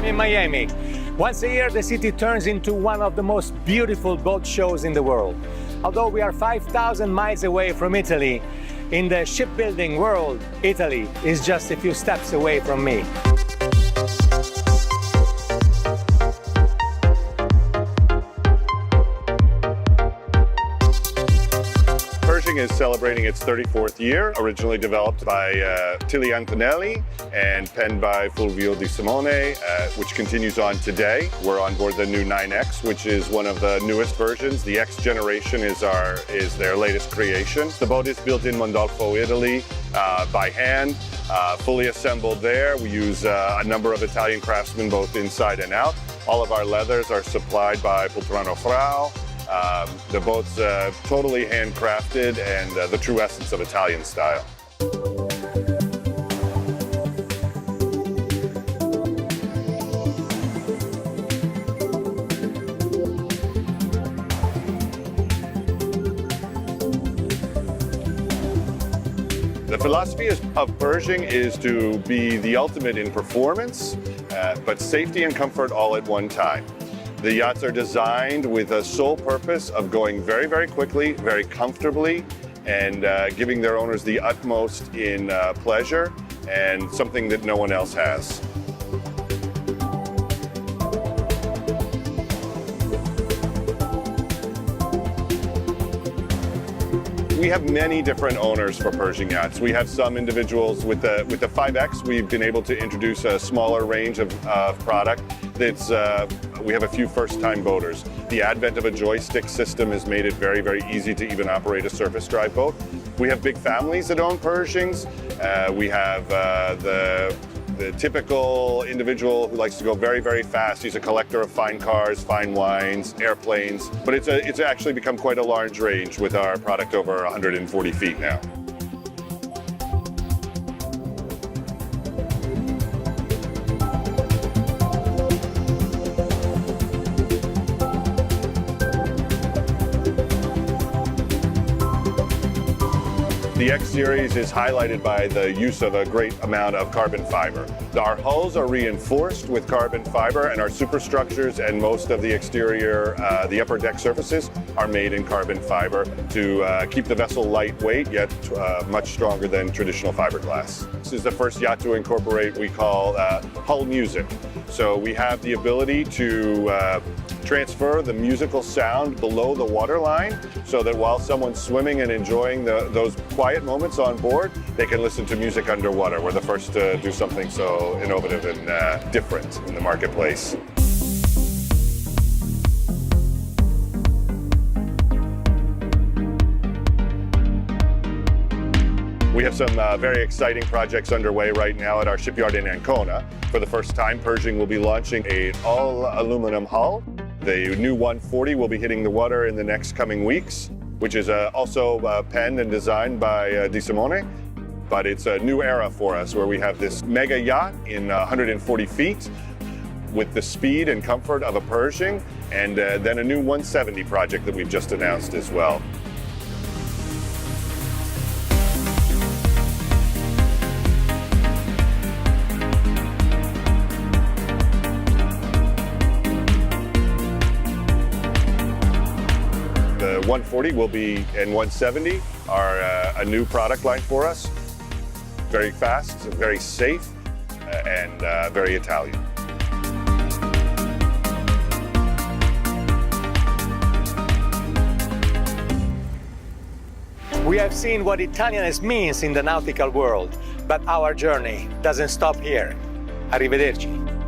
I'm in Miami. Once a year, the city turns into one of the most beautiful boat shows in the world. Although we are 5,000 miles away from Italy, in the shipbuilding world, Italy is just a few steps away from me. Pershing is celebrating its 34th year, originally developed by Tilly Antonelli and penned by Fulvio Di Simone, which continues on today. We're on board the new 9X, which is one of the newest versions. The X generation is their latest creation. The boat is built in Mondolfo, Italy, by hand, fully assembled there. We use a number of Italian craftsmen both inside and out. All of our leathers are supplied by Pultrano Frau. The boat's totally handcrafted and the true essence of Italian style. The philosophy of Pershing is to be the ultimate in performance, but safety and comfort all at one time. The yachts are designed with a sole purpose of going very, very quickly, very comfortably, and giving their owners the utmost in pleasure and something that no one else has. We have many different owners for Pershing yachts. We have some individuals with the 5X. We've been able to introduce a smaller range of product. We have a few first-time boaters. The advent of a joystick system has made it very, very easy to even operate a surface drive boat. We have big families that own Pershings. We have the typical individual who likes to go very, very fast. He's a collector of fine cars, fine wines, airplanes. But it's actually become quite a large range with our product over 140 feet now. The X Series is highlighted by the use of a great amount of carbon fiber. Our hulls are reinforced with carbon fiber, and our superstructures and most of the exterior, the upper deck surfaces are made in carbon fiber to keep the vessel lightweight, yet much stronger than traditional fiberglass. This is the first yacht to incorporate what we call hull music. So we have the ability to transfer the musical sound below the waterline so that while someone's swimming and enjoying those quiet moments on board, they can listen to music underwater. We're the first to do something so innovative and different in the marketplace. We have some very exciting projects underway right now at our shipyard in Ancona. For the first time, Pershing will be launching an all-aluminum hull. The new 140 will be hitting the water in the next coming weeks, which is also penned and designed by Di Simone. But it's a new era for us where we have this mega yacht in 140 feet with the speed and comfort of a Pershing, and then a new 170 project that we've just announced as well. The 140 will be, and 170 are a new product line for us. Very fast, very safe, and very Italian. We have seen what Italianness means in the nautical world, but our journey doesn't stop here. Arrivederci.